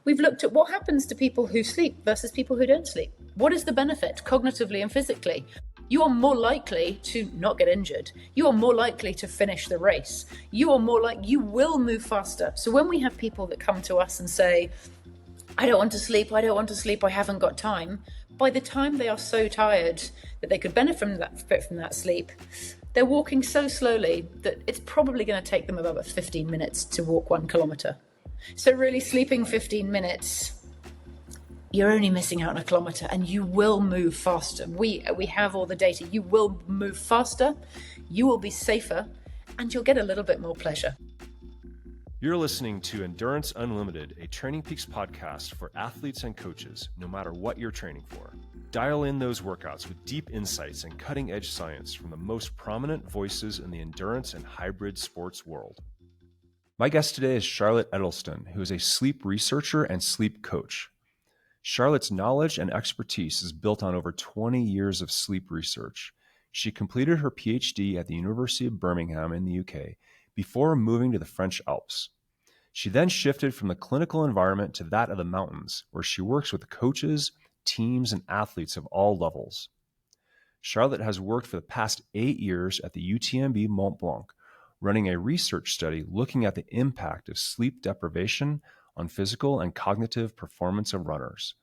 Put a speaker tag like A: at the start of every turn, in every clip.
A: we've looked at what happens to people who sleep versus people who don't sleep. What is the benefit cognitively and physically? You are more likely to not get injured. You are more likely to finish the race. You will move faster. So when we have people that come to us and say, I don't want to sleep, I haven't got time, by the time they are so tired that they could benefit from that sleep, they're walking so slowly that it's probably going to take them about 15 minutes to walk 1 kilometer. So really sleeping 15 minutes, you're only missing out on 1 kilometer, and you will move faster. We have all the data. You will move faster, you will be safer, and you'll get a little bit more pleasure.
B: You're listening to Endurance Unlimited, a TrainingPeaks podcast for athletes and coaches, no matter what you're training for. Dial in those workouts with deep insights and cutting-edge science from the most prominent voices in the endurance and hybrid sports world. My guest today is Charlotte Edelsten, who is a sleep researcher and sleep coach. Charlotte's knowledge and expertise is built on over 20 years of sleep research. She completed her PhD at the University of Birmingham in the UK before moving to the French Alps. She then shifted from the clinical environment to that of the mountains, where she works with coaches, teams, and athletes of all levels. Charlotte has worked for the past 8 years at the UTMB Mont Blanc, running a research study looking at the impact of sleep deprivation on physical and cognitive performance of runners.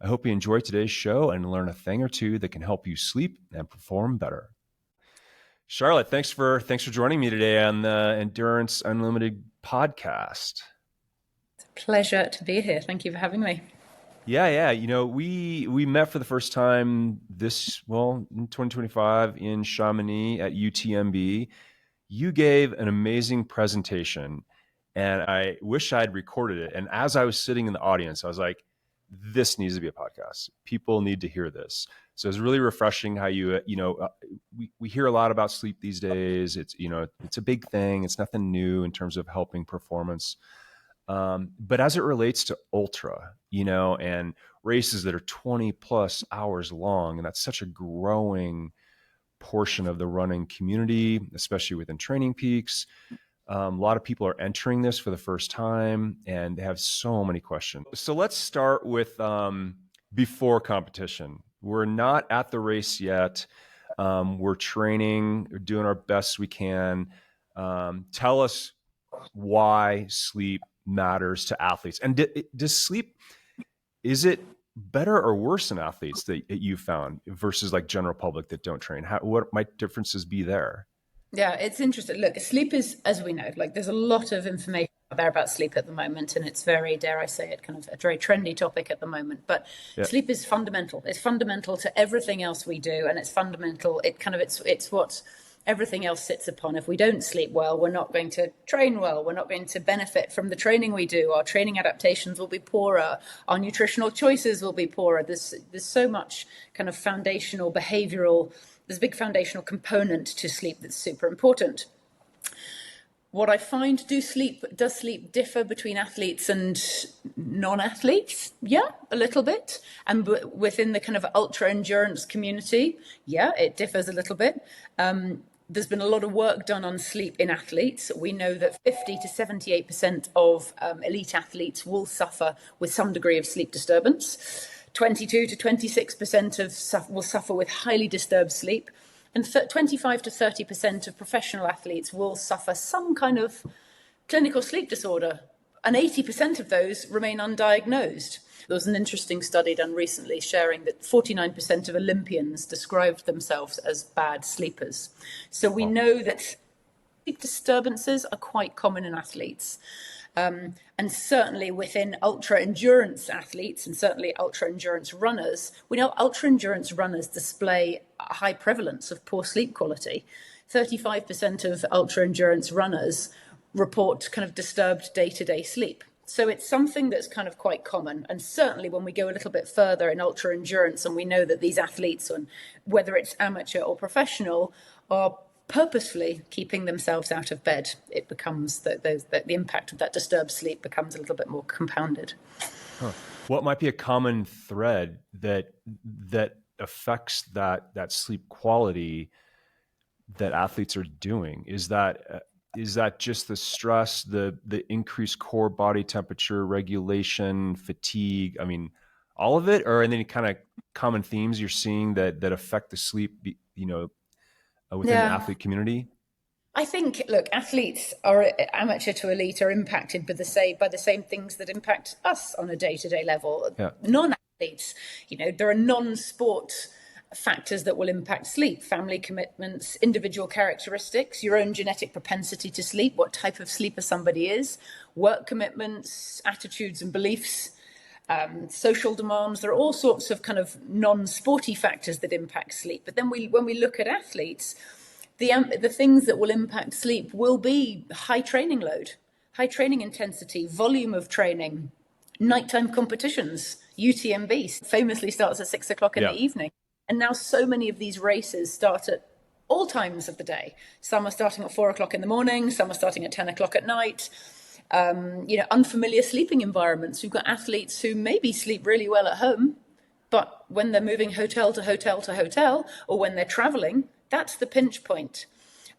B: I hope you enjoy today's show and learn a thing or two that can help you sleep and perform better. Charlotte, thanks for joining me today on the Endurance Unlimited podcast.
A: It's a pleasure to be here. Thank you for having me.
B: Yeah. You know, we met for the first time in 2025 in Chamonix at UTMB. You gave an amazing presentation, and I wish I'd recorded it. And as I was sitting in the audience, I was like, this needs to be a podcast. People need to hear this. So it's really refreshing how we hear a lot about sleep these days. It's a big thing. It's nothing new in terms of helping performance. But as it relates to ultra, and races that are 20 plus hours long, and that's such a growing portion of the running community, especially within TrainingPeaks. A lot of people are entering this for the first time, and they have so many questions. So let's start with before competition. We're not at the race yet. We're training, we're doing our best we can. Tell us why sleep matters to athletes. And does sleep, is it better or worse in athletes that you found versus like general public that don't train? What might differences be there?
A: Yeah, it's interesting. Look, sleep is, as we know, there's a lot of information out there about sleep at the moment, and it's very, dare I say it, kind of a very trendy topic at the moment. But Sleep is fundamental. It's fundamental to everything else we do, and it's fundamental. It's what everything else sits upon. If we don't sleep well, we're not going to train well. We're not going to benefit from the training we do. Our training adaptations will be poorer. Our nutritional choices will be poorer. There's so much kind of foundational behavioral. There's a big foundational component to sleep that's super important. What I find, does sleep differ between athletes and non-athletes? Yeah, a little bit. And within the kind of ultra endurance community, yeah, it differs a little bit. There's been a lot of work done on sleep in athletes. We know that 50 to 78% of elite athletes will suffer with some degree of sleep disturbance. 22 to 26% will suffer with highly disturbed sleep, and 25 to 30% of professional athletes will suffer some kind of clinical sleep disorder, and 80% of those remain undiagnosed. There was an interesting study done recently sharing that 49% of Olympians described themselves as bad sleepers. So we know that sleep disturbances are quite common in athletes. And certainly within ultra-endurance athletes and certainly ultra-endurance runners, we know ultra-endurance runners display a high prevalence of poor sleep quality. 35% of ultra-endurance runners report kind of disturbed day-to-day sleep. So it's something that's kind of quite common. And certainly when we go a little bit further in ultra-endurance, and we know that these athletes, whether it's amateur or professional, are purposefully keeping themselves out of bed, it becomes the impact of that disturbed sleep becomes a little bit more compounded.
B: Huh. What might be a common thread that affects that sleep quality that athletes are doing? Is that is that just the stress, the increased core body temperature regulation, fatigue? I mean, all of it, or and any kind of common themes you're seeing that affect the sleep, within the
A: Yeah.
B: athlete community?
A: I think, look, athletes are amateur to elite are impacted by the same things that impact us on a day-to-day level.
B: Yeah.
A: Non-athletes, there are non-sport factors that will impact sleep: family commitments, individual characteristics, your own genetic propensity to sleep, what type of sleeper somebody is, work commitments, attitudes and beliefs, social demands. There are all sorts of kind of non-sporty factors that impact sleep. But then when we look at athletes, the things that will impact sleep will be high training load, high training intensity, volume of training, nighttime competitions. UTMB famously starts at 6 o'clock in the evening. And now so many of these races start at all times of the day. Some are starting at 4 o'clock in the morning, some are starting at 10 o'clock at night. Unfamiliar sleeping environments. We've got athletes who maybe sleep really well at home, but when they're moving hotel to hotel to hotel, or when they're traveling, that's the pinch point.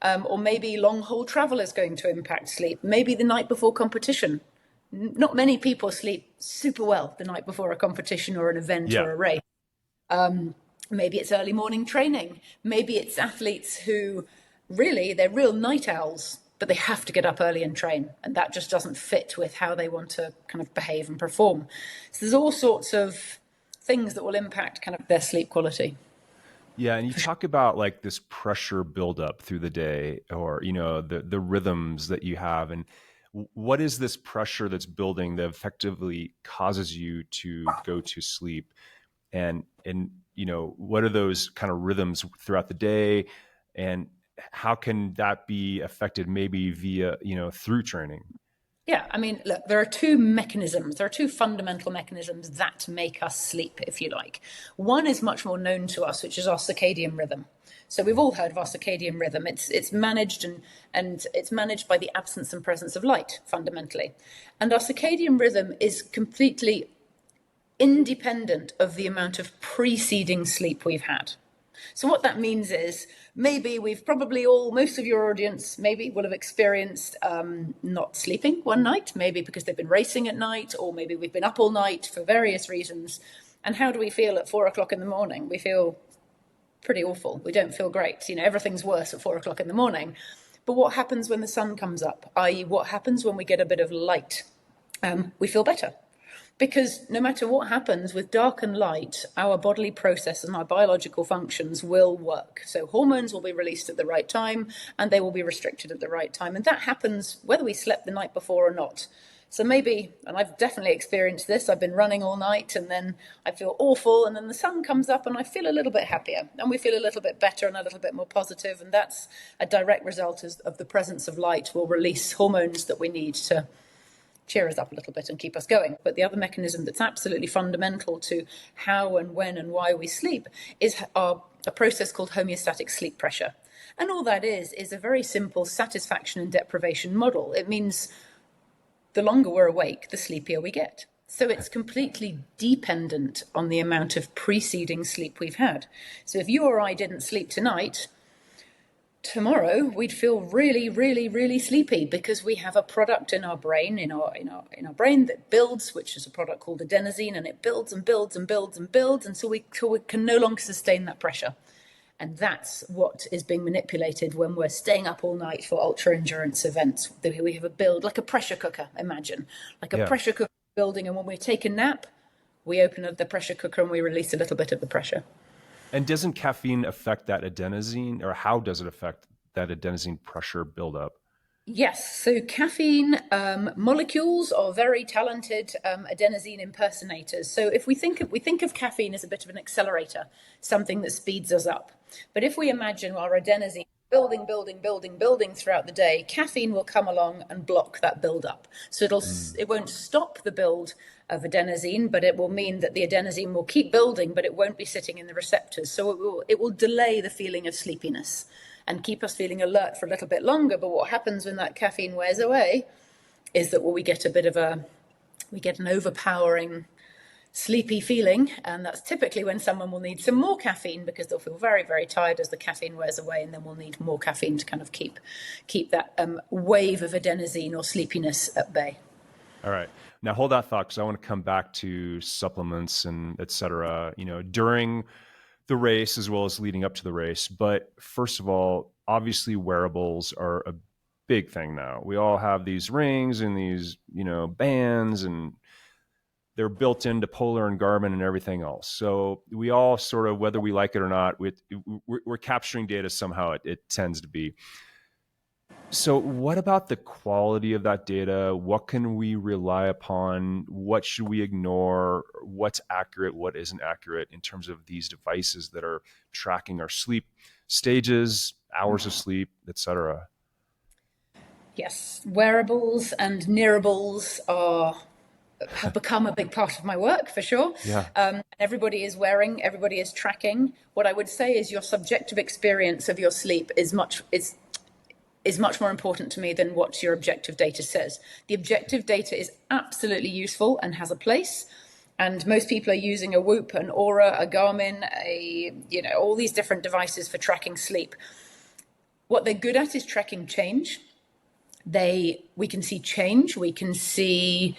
A: Or maybe long haul travel is going to impact sleep. Maybe the night before competition. Not many people sleep super well the night before a competition or an event or a race. Maybe it's early morning training. Maybe it's athletes who they're real night owls, but they have to get up early and train. And that just doesn't fit with how they want to kind of behave and perform. So there's all sorts of things that will impact kind of their sleep quality.
B: Yeah, and you talk about like this pressure buildup through the day, or the rhythms that you have, and what is this pressure that's building that effectively causes you to go to sleep, and what are those kind of rhythms throughout the day, and how can that be affected maybe via through training?
A: Yeah, I mean, look, there are two fundamental mechanisms that make us sleep, if you like. One is much more known to us, which is our circadian rhythm. So we've all heard of our circadian rhythm. It's managed and it's managed by the absence and presence of light, fundamentally. And our circadian rhythm is completely independent of the amount of preceding sleep we've had. So what that means is maybe most of your audience maybe will have experienced not sleeping one night, maybe because they've been racing at night, or maybe we've been up all night for various reasons. And how do we feel at 4 o'clock in the morning? We feel pretty awful. We don't feel great. Everything's worse at 4 o'clock in the morning. But what happens when the sun comes up? I.e., what happens when we get a bit of light? We feel better. Because no matter what happens with dark and light, our bodily process and our biological functions will work. So hormones will be released at the right time, and they will be restricted at the right time. And that happens whether we slept the night before or not. So maybe, and I've definitely experienced this, I've been running all night and then I feel awful, and then the sun comes up and I feel a little bit happier, and we feel a little bit better and a little bit more positive. And that's a direct result of the presence of light will release hormones that we need to cheer us up a little bit and keep us going. But the other mechanism that's absolutely fundamental to how and when and why we sleep is a process called homeostatic sleep pressure. And all that is a very simple satisfaction and deprivation model. It means the longer we're awake, the sleepier we get. So it's completely dependent on the amount of preceding sleep we've had. So if you or I didn't sleep tonight, tomorrow we'd feel really, really, really sleepy, because we have a product in our brain, in our brain that builds, which is a product called adenosine, and it builds and builds and builds and builds until we can no longer sustain that pressure. And that's what is being manipulated when we're staying up all night for ultra endurance events. We have a build like a pressure cooker, imagine, like a pressure cooker building, and when we take a nap, we open up the pressure cooker and we release a little bit of the pressure.
B: And doesn't caffeine affect that adenosine, or how does it affect that adenosine pressure buildup?
A: Yes, so caffeine molecules are very talented adenosine impersonators. So if we think of caffeine as a bit of an accelerator, something that speeds us up. But if we imagine our adenosine building throughout the day, caffeine will come along and block that build-up. So it won't stop the build of adenosine, but it will mean that the adenosine will keep building, but it won't be sitting in the receptors. So it will delay the feeling of sleepiness and keep us feeling alert for a little bit longer. But what happens when that caffeine wears away is that we get an overpowering sleepy feeling, and that's typically when someone will need some more caffeine because they'll feel very, very tired as the caffeine wears away, and then we'll need more caffeine to kind of keep that wave of adenosine or sleepiness at bay.
B: All right. Now hold that thought, because I want to come back to supplements and et cetera, during the race as well as leading up to the race. But first of all, obviously wearables are a big thing now. We all have these rings and these, bands, and they're built into Polar and Garmin and everything else. So we all sort of, whether we like it or not, we're capturing data somehow, it tends to be. So what about the quality of that data? What can we rely upon? What should we ignore? What's accurate? What isn't accurate in terms of these devices that are tracking our sleep stages, hours of sleep, et cetera?
A: Yes, wearables and nearables have become a big part of my work, for sure.
B: Yeah.
A: Everybody is wearing, everybody is tracking. What I would say is your subjective experience of your sleep is much more important to me than what your objective data says. The objective data is absolutely useful and has a place. And most people are using a Whoop, an Aura, a Garmin, all these different devices for tracking sleep. What they're good at is tracking change. We can see change. We can see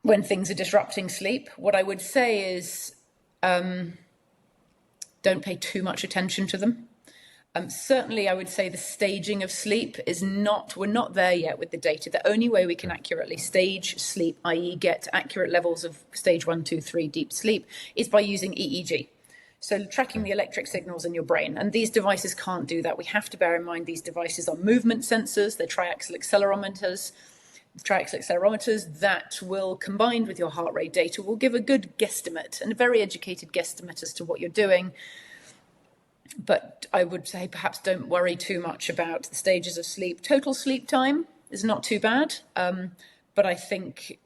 A: when things are disrupting sleep. What I would say is don't pay too much attention to them. Certainly, I would say the staging of sleep we're not there yet with the data. The only way we can accurately stage sleep, i.e. get accurate levels of stage 1, 2, 3 deep sleep, is by using EEG. So tracking the electric signals in your brain. And these devices can't do that. We have to bear in mind these devices are movement sensors. They're triaxial accelerometers that will, combined with your heart rate data, will give a good guesstimate and a very educated guesstimate as to what you're doing. But I would say perhaps don't worry too much about the stages of sleep. Total sleep time is not too bad. But I think,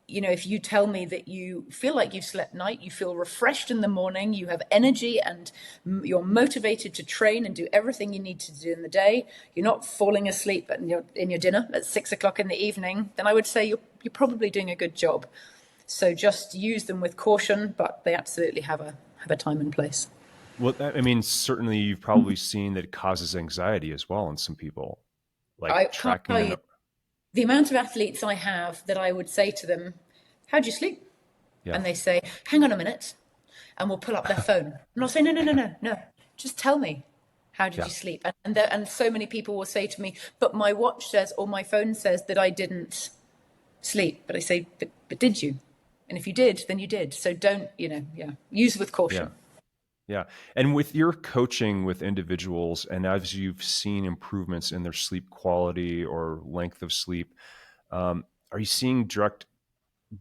A: if you tell me that you feel like you've slept night, you feel refreshed in the morning, you have energy and you're motivated to train and do everything you need to do in the day, you're not falling asleep in your dinner at 6:00 in the evening, then I would say you're probably doing a good job. So just use them with caution, but they absolutely have a time and place.
B: Well, I mean, certainly you've probably seen that it causes anxiety as well in some people, like tracking
A: the amount of athletes I have that I would say to them, how do you sleep?
B: Yeah.
A: And they say, hang on a minute. And we'll pull up their phone. And I'll say, no. Just tell me, how did you sleep? And so many people will say to me, but my watch says, or my phone says that I didn't sleep. But I say, but did you? And if you did, then you did. So don't, use with caution.
B: Yeah. And with your coaching with individuals, and as you've seen improvements in their sleep quality or length of sleep, are you seeing direct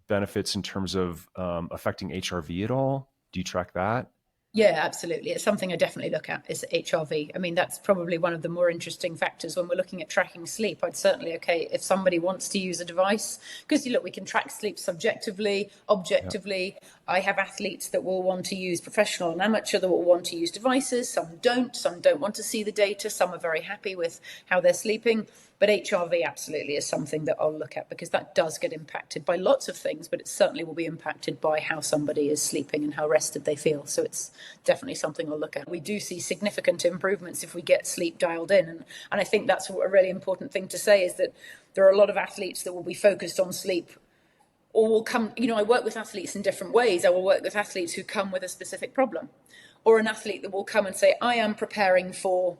B: benefits in terms of affecting HRV at all? Do you track that?
A: Yeah, absolutely. It's something I definitely look at, is HRV. I mean, that's probably one of the more interesting factors when we're looking at tracking sleep. I'd certainly, if somebody wants to use a device, because we can track sleep subjectively, objectively. Yeah. I have athletes that will want to use professional and amateur that will want to use devices. Some don't want to see the data. Some are very happy with how they're sleeping. But HRV absolutely is something that I'll look at, because that does get impacted by lots of things, but it certainly will be impacted by how somebody is sleeping and how rested they feel. So it's definitely something I'll look at. We do see significant improvements if we get sleep dialed in. And I think that's a really important thing to say, is that there are a lot of athletes that will be focused on sleep, or will come, I work with athletes in different ways. I will work with athletes who come with a specific problem, or an athlete that will come and say, I am preparing for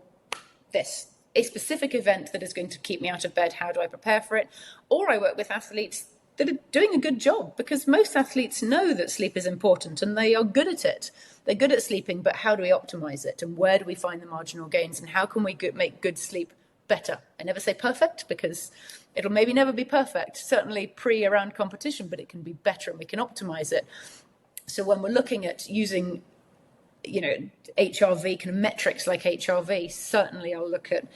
A: this, a specific event that is going to keep me out of bed. How do I prepare for it? Or I work with athletes that are doing a good job, because most athletes know that sleep is important and they are good at it. They're good at sleeping, but how do we optimize it? And where do we find the marginal gains? And how can we make good sleep better? I never say perfect, because it'll maybe never be perfect, certainly around competition, but it can be better and we can optimize it. So when we're looking at using HRV, kind of metrics like HRV, certainly I'll look at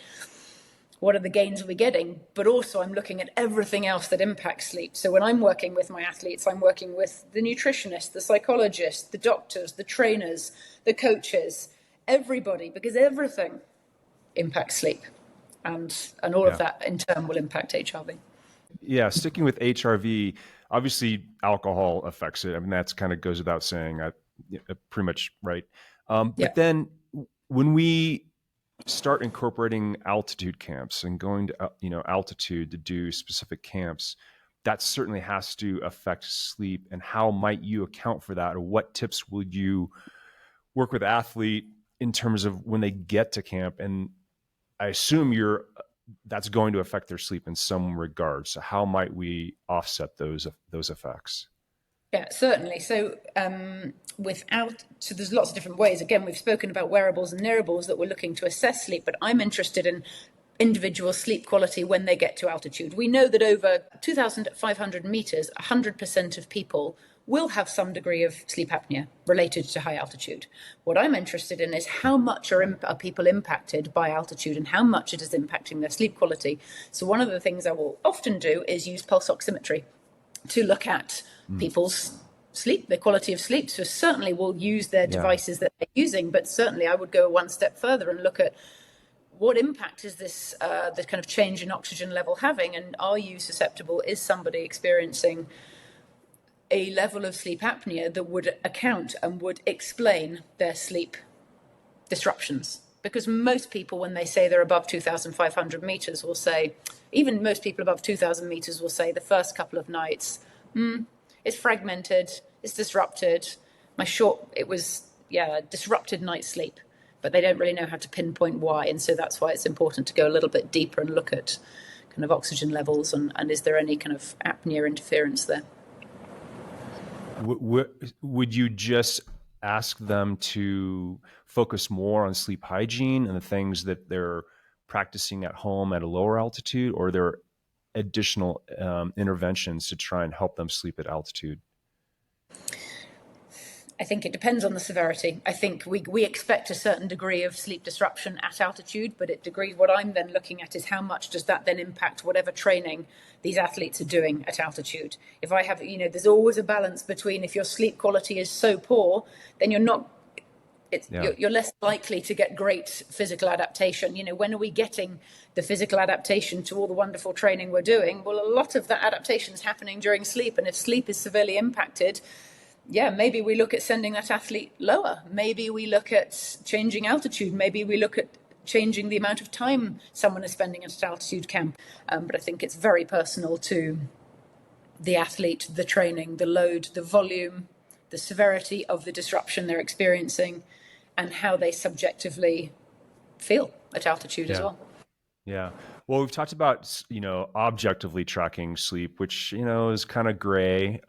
A: what are the gains we're getting, but also I'm looking at everything else that impacts sleep. So when I'm working with my athletes, I'm working with the nutritionist, the psychologist, the doctors, the trainers, the coaches, everybody, because everything impacts sleep, and all of that in turn will impact HRV.
B: Yeah, sticking with HRV, Obviously, alcohol affects it. I mean, that's kind of goes without saying. Pretty much right. But then when we start incorporating altitude camps and going to altitude to do specific camps, that certainly has to affect sleep. And how might you account for that, or what tips would you work with athlete in terms of when they get to camp? And I assume that's going to affect their sleep in some regard. So how might we offset those effects?
A: Yeah, certainly. So there's lots of different ways. Again, we've spoken about wearables and nearables that we're looking to assess sleep, but I'm interested in individual sleep quality when they get to altitude. We know that over 2,500 meters, 100% of people will have some degree of sleep apnea related to high altitude. What I'm interested in is how much are people impacted by altitude and how much it is impacting their sleep quality. So one of the things I will often do is use pulse oximetry to look at people's sleep, their quality of sleep. So certainly we'll use their devices that they're using, but certainly I would go one step further and look at what impact is this the kind of change in oxygen level having, and are you susceptible? Is somebody experiencing a level of sleep apnea that would account and would explain their sleep disruptions? Because most people, when they say they're above 2,500 meters, will say, even most people above 2,000 meters will say the first couple of nights, it's fragmented, it's disrupted. It was disrupted night's sleep, but they don't really know how to pinpoint why. And so that's why it's important to go a little bit deeper and look at kind of oxygen levels and is there any kind of apnea interference there.
B: Would you just ask them to focus more on sleep hygiene and the things that they're practicing at home at a lower altitude, or are there additional interventions to try and help them sleep at altitude?
A: I think it depends on the severity. I think we expect a certain degree of sleep disruption at altitude, but what I'm then looking at is how much does that then impact whatever training these athletes are doing at altitude. If I have, there's always a balance between, if your sleep quality is so poor, then you're less likely to get great physical adaptation. When are we getting the physical adaptation to all the wonderful training we're doing? Well, a lot of that adaptation is happening during sleep, and if sleep is severely impacted, maybe we look at sending that athlete lower. Maybe we look at changing altitude. Maybe we look at changing the amount of time someone is spending at altitude camp. But I think it's very personal to the athlete, the training, the load, the volume, the severity of the disruption they're experiencing, and how they subjectively feel at altitude as well.
B: Yeah. Well, we've talked about, objectively tracking sleep, which, is kind of gray.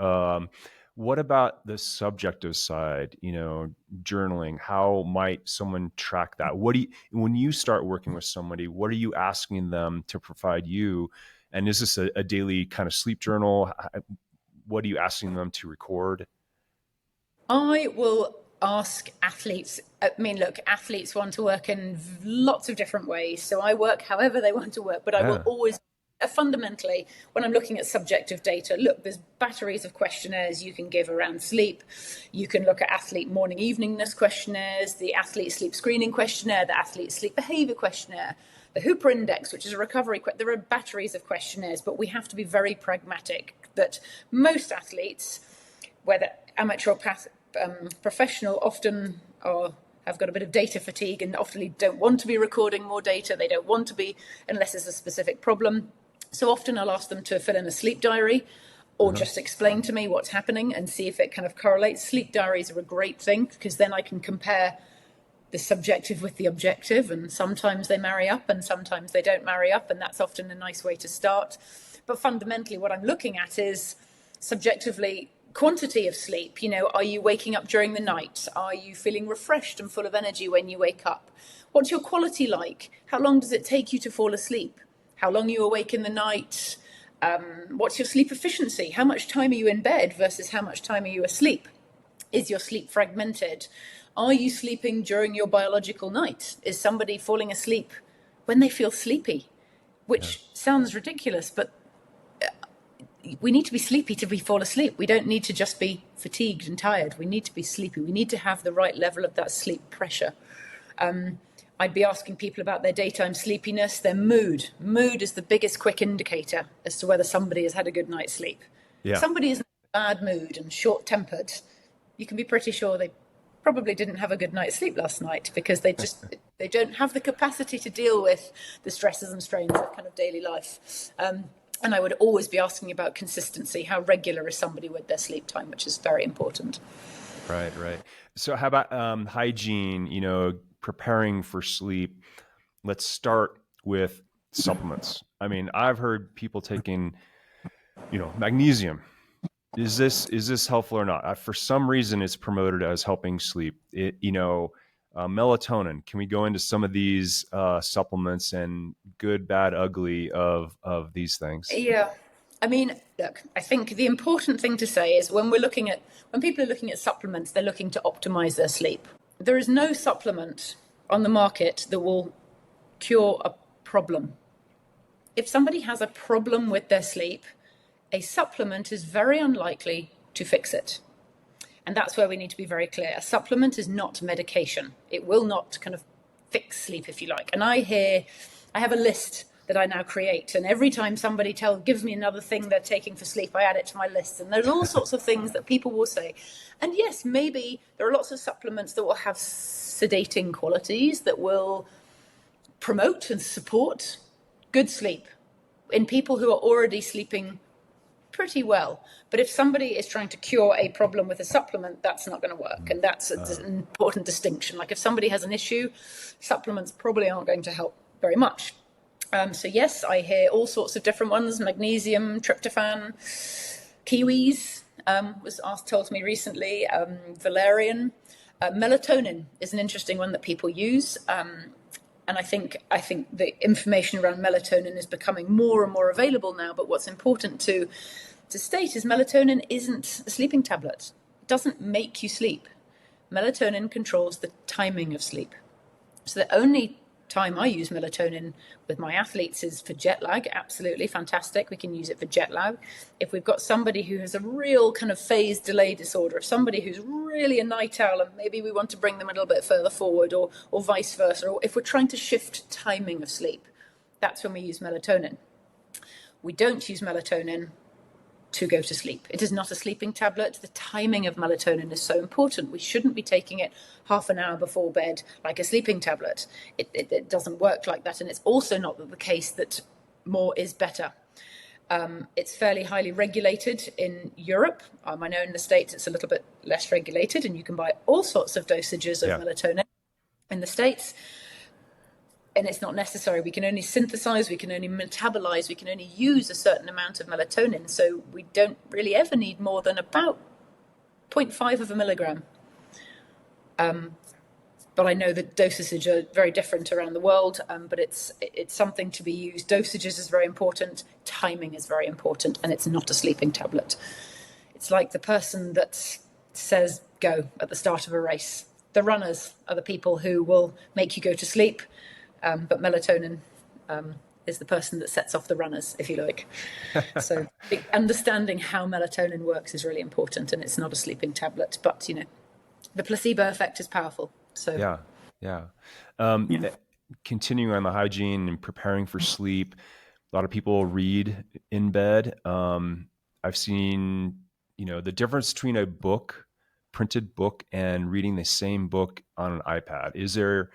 B: What about the subjective side, journaling? How might someone track that? When you start working with somebody, what are you asking them to provide you? And is this a daily kind of sleep journal? What are you asking them to record?
A: I will ask athletes. Look, athletes want to work in lots of different ways. So I work however they want to work, but I will always fundamentally, when I'm looking at subjective data, look, there's batteries of questionnaires you can give around sleep. You can look at athlete morning eveningness questionnaires, the athlete sleep screening questionnaire, the athlete sleep behavior questionnaire, the Hooper index, which is a recovery. There are batteries of questionnaires, but we have to be very pragmatic that most athletes, whether amateur or professional, often have got a bit of data fatigue and often don't want to be recording more data. They don't want to be, unless there's a specific problem. So often I'll ask them to fill in a sleep diary or just explain to me what's happening and see if it kind of correlates. Sleep diaries are a great thing because then I can compare the subjective with the objective, and sometimes they marry up and sometimes they don't marry up, and that's often a nice way to start. But fundamentally what I'm looking at is subjectively quantity of sleep. Are you waking up during the night? Are you feeling refreshed and full of energy when you wake up? What's your quality like? How long does it take you to fall asleep? How long are you awake in the night? What's your sleep efficiency? How much time are you in bed versus how much time are you asleep? Is your sleep fragmented? Are you sleeping during your biological night? Is somebody falling asleep when they feel sleepy? Which sounds ridiculous, but we need to be sleepy to fall asleep. We don't need to just be fatigued and tired. We need to be sleepy. We need to have the right level of that sleep pressure. I'd be asking people about their daytime sleepiness, their mood. Mood is the biggest quick indicator as to whether somebody has had a good night's sleep.
B: Yeah.
A: Somebody is in a bad mood and short-tempered, you can be pretty sure they probably didn't have a good night's sleep last night, because they don't have the capacity to deal with the stresses and strains of kind of daily life. And I would always be asking about consistency. How regular is somebody with their sleep time, which is very important.
B: Right, right. So how about hygiene, preparing for sleep? Let's start with supplements. I mean, I've heard people taking, magnesium. Is this helpful or not? For some reason, it's promoted as helping sleep. Melatonin. Can we go into some of these supplements and good, bad, ugly of these things?
A: Yeah. I mean, look, I think the important thing to say is when people are looking at supplements, they're looking to optimize their sleep. There is no supplement on the market that will cure a problem. If somebody has a problem with their sleep, a supplement is very unlikely to fix it. And that's where we need to be very clear. A supplement is not medication. It will not kind of fix sleep, if you like. And I have a list that I now create, and every time somebody gives me another thing they're taking for sleep, I add it to my list. And there's all sorts of things that people will say. And yes, maybe there are lots of supplements that will have sedating qualities that will promote and support good sleep in people who are already sleeping pretty well. But if somebody is trying to cure a problem with a supplement, that's not going to work. And that's an important distinction. Like if somebody has an issue, supplements probably aren't going to help very much. So yes, I hear all sorts of different ones: magnesium, tryptophan, kiwis was told to me recently, valerian. Melatonin is an interesting one that people use. And I think the information around melatonin is becoming more and more available now. But what's important to state is melatonin isn't a sleeping tablet. It doesn't make you sleep. Melatonin controls the timing of sleep. So the only time I use melatonin with my athletes is for jet lag. Absolutely fantastic. We can use it for jet lag. If we've got somebody who has a real kind of phase delay disorder, if somebody who's really a night owl and maybe we want to bring them a little bit further forward, or vice versa, or if we're trying to shift timing of sleep, that's when we use melatonin. We don't use melatonin to go to sleep. It is not a sleeping tablet. The timing of melatonin is so important. We shouldn't be taking it half an hour before bed like a sleeping tablet. It doesn't work like that. And it's also not the case that more is better. It's fairly highly regulated in Europe. I know in the States it's a little bit less regulated, and you can buy all sorts of dosages of melatonin in the States. And it's not necessary. We can only synthesize, we can only metabolize, we can only use a certain amount of melatonin. So we don't really ever need more than about 0.5 of a milligram. But I know that dosages are very different around the world, but it's something to be used. Dosages is very important, timing is very important, and it's not a sleeping tablet. It's like the person that says go at the start of a race. The runners are the people who will make you go to sleep. But melatonin is the person that sets off the runners, if you like. So understanding how melatonin works is really important, and it's not a sleeping tablet. But, the placebo effect is powerful. So
B: Yeah. Continuing on the hygiene and preparing for sleep, a lot of people read in bed. I've seen, the difference between a printed book, and reading the same book on an iPad. Is there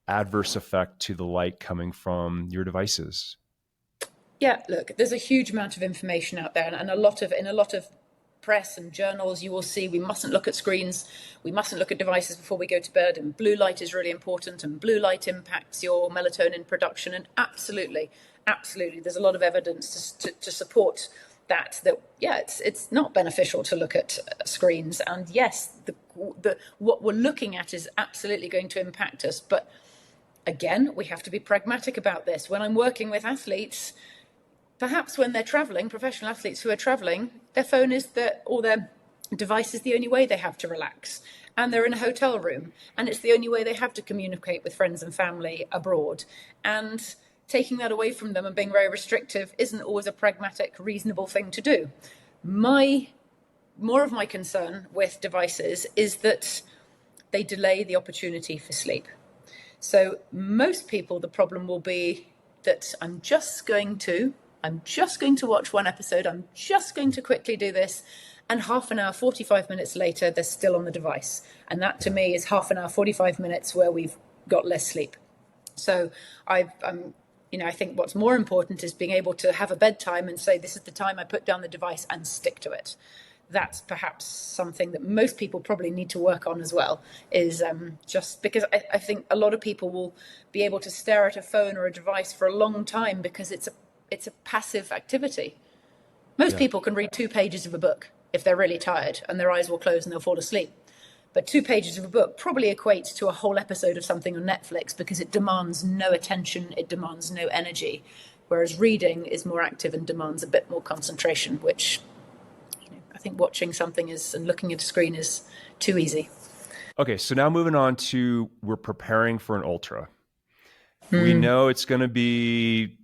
B: adverse effect to the light coming from your devices?
A: Yeah, look, there's a huge amount of information out there, and in a lot of press and journals, you will see we mustn't look at screens, we mustn't look at devices before we go to bed, and blue light is really important, and blue light impacts your melatonin production. And absolutely, there's a lot of evidence to support that it's not beneficial to look at screens. And yes, what we're looking at is absolutely going to impact us, but again, we have to be pragmatic about this. When I'm working with athletes, perhaps when they're traveling, professional athletes who are traveling, their phone or their device is the only way they have to relax. And they're in a hotel room, and it's the only way they have to communicate with friends and family abroad. And taking that away from them and being very restrictive isn't always a pragmatic, reasonable thing to do. More of my concern with devices is that they delay the opportunity for sleep. So most people, the problem will be that I'm just going to I'm just going to watch one episode. I'm just going to quickly do this. And half an hour, 45 minutes later, they're still on the device. And that to me is half an hour, 45 minutes where we've got less sleep. So I think what's more important is being able to have a bedtime and say, this is the time I put down the device, and stick to it. That's perhaps something that most people probably need to work on as well, is just because I think a lot of people will be able to stare at a phone or a device for a long time because it's a passive activity. Most people can read 2 pages of a book if they're really tired, and their eyes will close and they'll fall asleep. But 2 pages of a book probably equates to a whole episode of something on Netflix because it demands no attention, it demands no energy. Whereas reading is more active and demands a bit more concentration, which I think watching something and looking at a screen is too easy.
B: Okay, so now moving on to, we're preparing for an ultra. We know it's going to be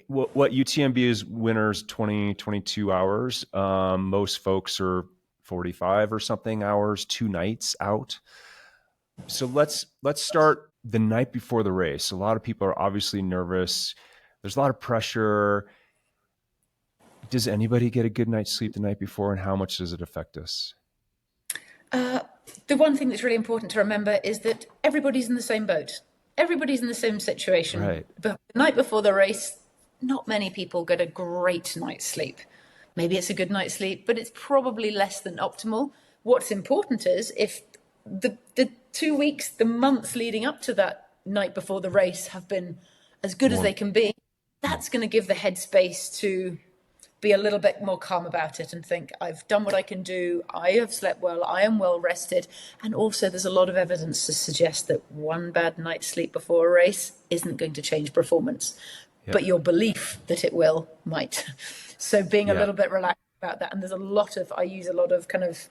B: what UTMB is winners 22 hours. Most folks are 45 or something hours, 2 nights out. So let's start the night before the race. A lot of people are obviously nervous. There's a lot of pressure. Does anybody get a good night's sleep the night before, and how much does it affect us?
A: The one thing that's really important to remember is that everybody's in the same boat. Everybody's in the same situation.
B: Right.
A: But the night before the race, not many people get a great night's sleep. Maybe it's a good night's sleep, but it's probably less than optimal. What's important is if the 2 weeks, the months leading up to that night before the race have been as good as they can be, that's going to give the headspace to be a little bit more calm about it and think, I've done what I can do. I have slept well. I am well rested. And also there's a lot of evidence to suggest that one bad night's sleep before a race isn't going to change performance. But your belief that it will might. So being a little bit relaxed about that. And I use a lot of kind of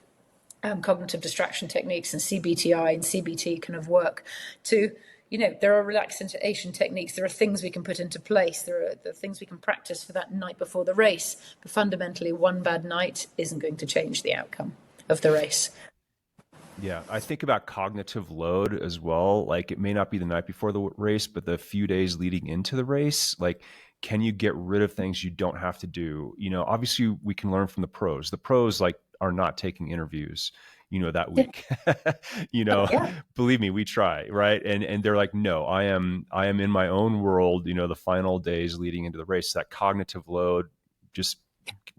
A: cognitive distraction techniques and CBTI and CBT kind of work to, there are relaxation techniques. There are things we can put into place. There are things we can practice for that night before the race. But fundamentally, one bad night isn't going to change the outcome of the race.
B: Yeah, I think about cognitive load as well. Like, it may not be the night before the race, but the few days leading into the race, like, can you get rid of things you don't have to do? Obviously we can learn from the pros. The pros are not taking interviews, that week. Believe me, we try, right? And they're like, no, I am in my own world, the final days leading into the race. That cognitive load, just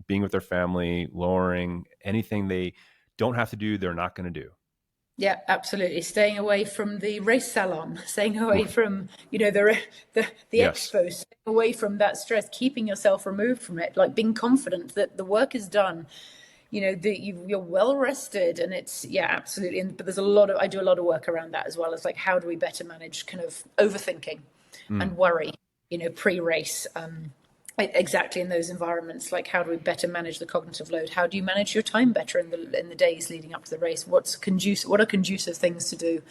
B: being with their family, lowering anything they don't have to do, they're not going to do.
A: Yeah, absolutely. Staying away from the race salon, staying away from, the expo, staying away from that stress, keeping yourself removed from it, like being confident that the work is done, that you're well rested, and it's, absolutely. But I do a lot of work around that as well. As like, how do we better manage kind of overthinking and worry, pre-race, exactly in those environments. Like, how do we better manage the cognitive load? How do you manage your time better in the days leading up to the race? What are conducive things to do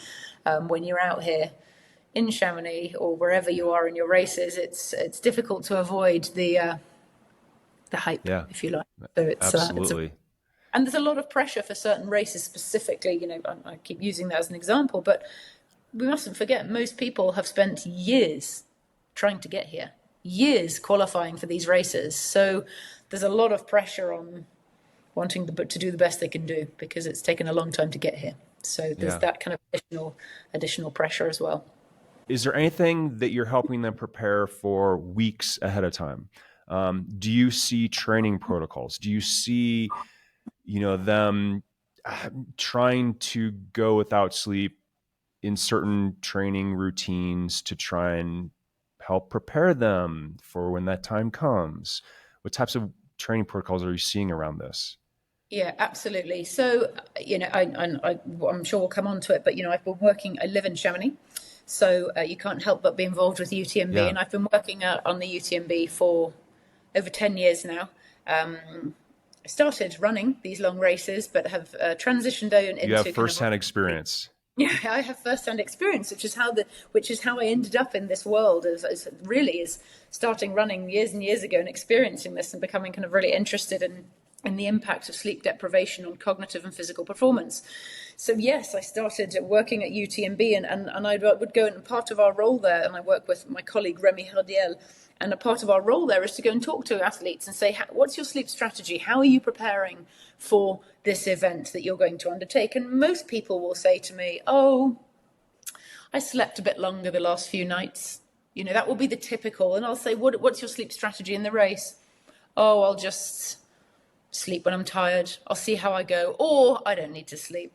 A: when you're out here in Chamonix or wherever you are in your races? It's difficult to avoid the hype, if you like. So it's
B: absolutely.
A: And there's a lot of pressure for certain races specifically. I keep using that as an example, but we mustn't forget most people have spent years trying to get here. Years qualifying for these races. So there's a lot of pressure on wanting to do the best they can do because it's taken a long time to get here. So there's that kind of additional pressure as well.
B: Is there anything that you're helping them prepare for weeks ahead of time? Do you see training protocols? Do you see, them trying to go without sleep in certain training routines to try and help prepare them for when that time comes? What types of training protocols are you seeing around this?
A: Yeah, absolutely. So, I'm sure we'll come on to it, but, I live in Chamonix, so you can't help but be involved with UTMB. And I've been working on the UTMB for over 10 years now. I started running these long races, but have transitioned into...
B: You have firsthand experience.
A: Yeah, I have first-hand experience, which is how I ended up in this world. Is starting running years and years ago and experiencing this and becoming kind of really interested in and the impact of sleep deprivation on cognitive and physical performance. So yes, I started working at UTMB, and I would go, and part of our role there, and I work with my colleague Remy Hardiel, and a part of our role there is to go and talk to athletes and say, what's your sleep strategy? How are you preparing for this event that you're going to undertake? And most people will say to me, oh, I slept a bit longer the last few nights. You know, that will be the typical. And I'll say, what's your sleep strategy in the race? Oh, I'll just sleep when I'm tired. I'll see how I go. Or I don't need to sleep.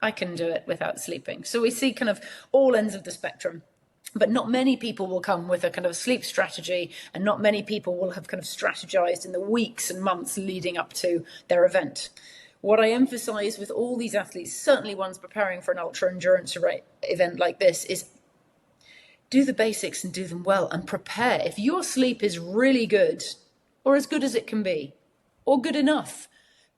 A: I can do it without sleeping. So we see kind of all ends of the spectrum. But not many people will come with a kind of sleep strategy, and not many people will have kind of strategized in the weeks and months leading up to their event. What I emphasize with all these athletes, certainly ones preparing for an ultra endurance event like this, is do the basics and do them well and prepare. If your sleep is really good, or as good as it can be, or good enough,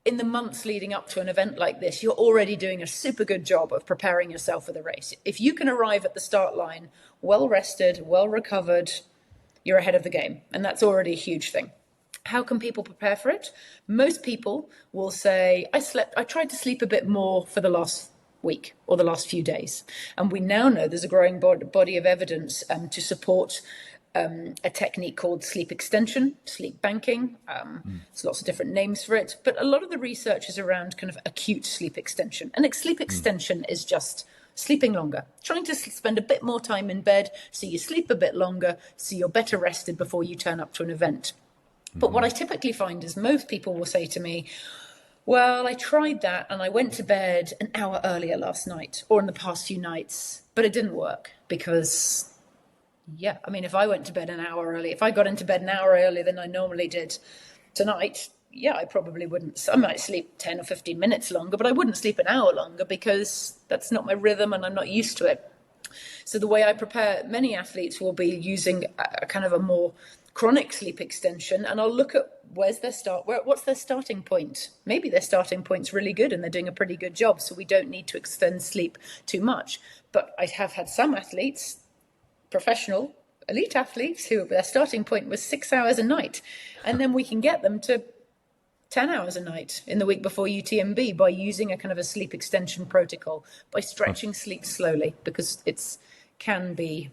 A: in the months leading up to an event like this, you're already doing a super good job of preparing yourself for the race. If you can arrive at the start line well rested, well recovered, you're ahead of the game. And that's already a huge thing. How can people prepare for it? Most people will say, I tried to sleep a bit more for the last week or the last few days. And we now know there's a growing body of evidence to support a technique called sleep extension, sleep banking. There's lots of different names for it, but a lot of the research is around kind of acute sleep extension. And sleep extension is just sleeping longer, trying to spend a bit more time in bed so you sleep a bit longer, so you're better rested before you turn up to an event. But what I typically find is most people will say to me, well, I tried that and I went to bed an hour earlier last night or in the past few nights, but it didn't work because, yeah, I mean, if I went to bed an hour early, if I got into bed an hour earlier than I normally did tonight, yeah, I probably wouldn't. I might sleep 10 or 15 minutes longer, but I wouldn't sleep an hour longer because that's not my rhythm and I'm not used to it. So the way I prepare many athletes will be using a kind of a more chronic sleep extension, and I'll look at what's their starting point. Maybe their starting point's really good and they're doing a pretty good job, so we don't need to extend sleep too much. But I have had some athletes, professional elite athletes, who their starting point was 6 hours a night, and then we can get them to 10 hours a night in the week before UTMB by using a kind of a sleep extension protocol, by stretching sleep slowly, because it can be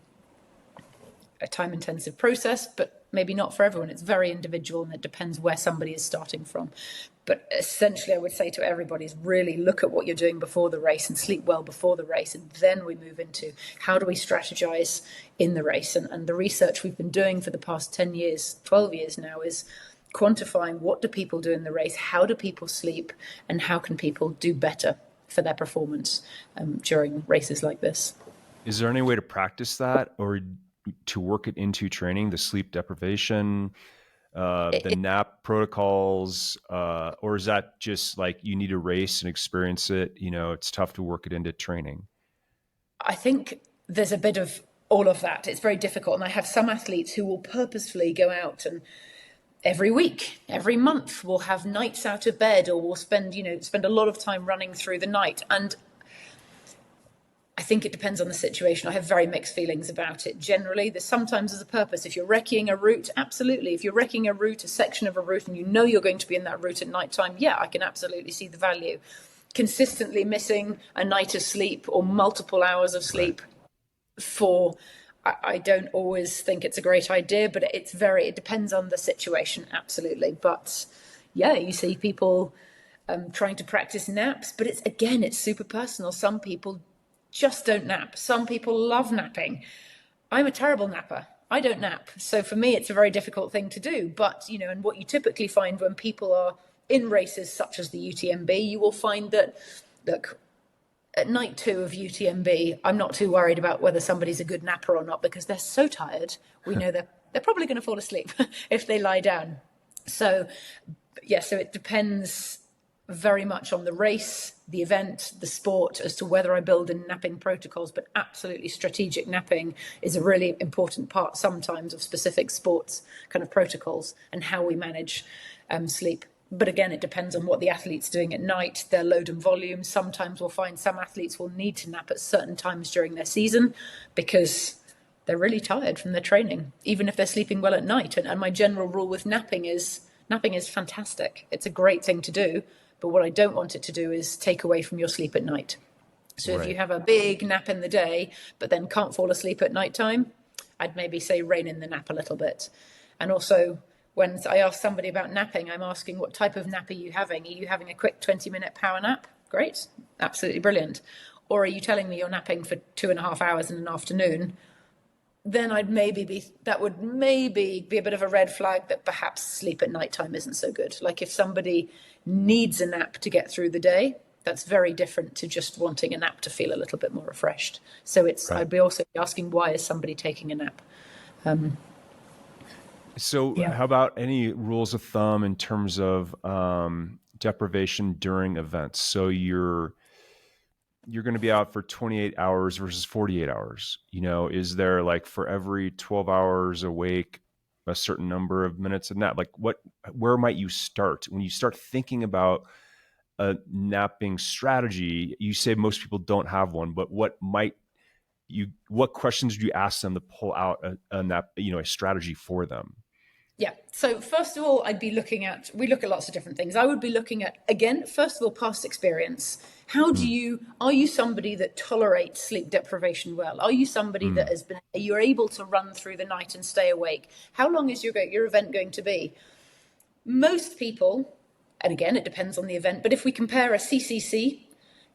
A: a time-intensive process, but maybe not for everyone. It's very individual and it depends where somebody is starting from. But essentially, I would say to everybody is really look at what you're doing before the race and sleep well before the race. And then we move into how do we strategize in the race? And the research we've been doing for the past 10 years, 12 years now is quantifying what do people do in the race, how do people sleep, and how can people do better for their performance during races like this.
B: Is there any way to practice that or to work it into training, the sleep deprivation, the nap protocols, or is that just like you need to race and experience it? You know, it's tough to work it into training.
A: I think there's a bit of all of that. It's very difficult. And I have some athletes who will purposefully go out and every week, every month, will have nights out of bed or will spend a lot of time running through the night. And I think it depends on the situation. I have very mixed feelings about it. Generally, sometimes there's a purpose. If you're wrecking a route, absolutely. If you're wrecking a route, a section of a route, and you know you're going to be in that route at nighttime, yeah, I can absolutely see the value. Consistently missing a night of sleep or multiple hours of sleep I don't always think it's a great idea, but it depends on the situation, absolutely. But yeah, you see people trying to practice naps, but it's super personal. Some people just don't nap. Some people love napping. I'm a terrible napper. I don't nap. So for me, it's a very difficult thing to do. But, and what you typically find when people are in races such as the UTMB, you will find that, look, at night 2 of UTMB, I'm not too worried about whether somebody's a good napper or not because they're so tired. We know they're probably going to fall asleep if they lie down. So, yeah, so it depends very much on the race, the event, the sport, as to whether I build in napping protocols. But absolutely, strategic napping is a really important part sometimes of specific sports kind of protocols and how we manage sleep. But again, it depends on what the athlete's doing at night, their load and volume. Sometimes we'll find some athletes will need to nap at certain times during their season because they're really tired from their training, even if they're sleeping well at night. And my general rule with napping is Napping is fantastic. It's a great thing to do. But what I don't want it to do is take away from your sleep at night. So if you have a big nap in the day, but then can't fall asleep at nighttime, I'd maybe say rein in the nap a little bit. And also, when I ask somebody about napping, I'm asking, what type of nap are you having? Are you having a quick 20-minute power nap? Great, absolutely brilliant. Or are you telling me you're napping for 2.5 hours in an afternoon? Then that would maybe be a bit of a red flag that perhaps sleep at nighttime isn't so good. Like if somebody needs a nap to get through the day, that's very different to just wanting a nap to feel a little bit more refreshed. So I'd be also asking, why is somebody taking a nap?
B: How about any rules of thumb in terms of deprivation during events? So you're going to be out for 28 hours versus 48 hours. Is there, like, for every 12 hours awake, a certain number of minutes of nap? Like where might you start when you start thinking about a napping strategy? You say most people don't have one, but what questions do you ask them to pull out a nap, a strategy for them?
A: Yeah. So first of all, we look at lots of different things. I would be looking at, again, first of all, past experience. Are you somebody that tolerates sleep deprivation well? Are you somebody that you're able to run through the night and stay awake? How long is your event going to be? Most people, and again, it depends on the event, but if we compare a CCC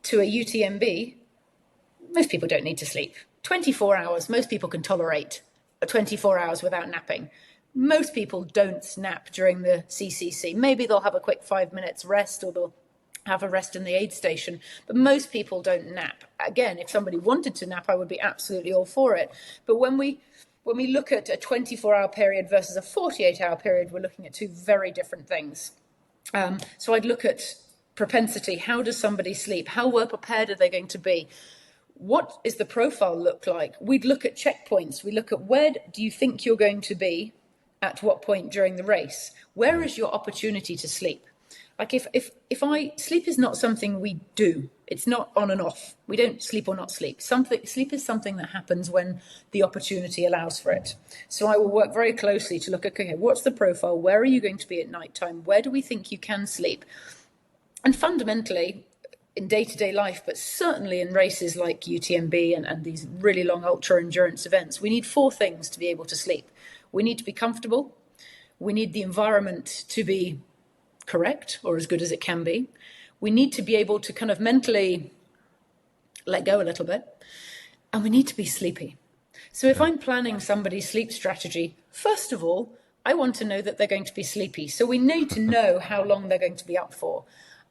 A: to a UTMB, most people don't need to sleep. 24 hours, most people can tolerate 24 hours without napping. Most people don't nap during the CCC. Maybe they'll have a quick 5 minutes rest, or they'll have a rest in the aid station, but most people don't nap. Again, if somebody wanted to nap, I would be absolutely all for it. But when we look at a 24-hour period versus a 48-hour period, we're looking at two very different things. So I'd look at propensity. How does somebody sleep? How well prepared are they going to be? What is the profile look like? We'd look at checkpoints. We look at, where do you think you're going to be at what point during the race? Where is your opportunity to sleep? Like sleep is not something we do. It's not on and off. We don't sleep or not sleep. Sleep is something that happens when the opportunity allows for it. So I will work very closely to look at, okay, what's the profile? Where are you going to be at nighttime? Where do we think you can sleep? And fundamentally, in day-to-day life, but certainly in races like UTMB and these really long ultra endurance events, we need 4 things to be able to sleep. We need to be comfortable. We need the environment to be correct, or as good as it can be. We need to be able to kind of mentally let go a little bit. And we need to be sleepy. So if I'm planning somebody's sleep strategy, first of all, I want to know that they're going to be sleepy. So we need to know how long they're going to be up for.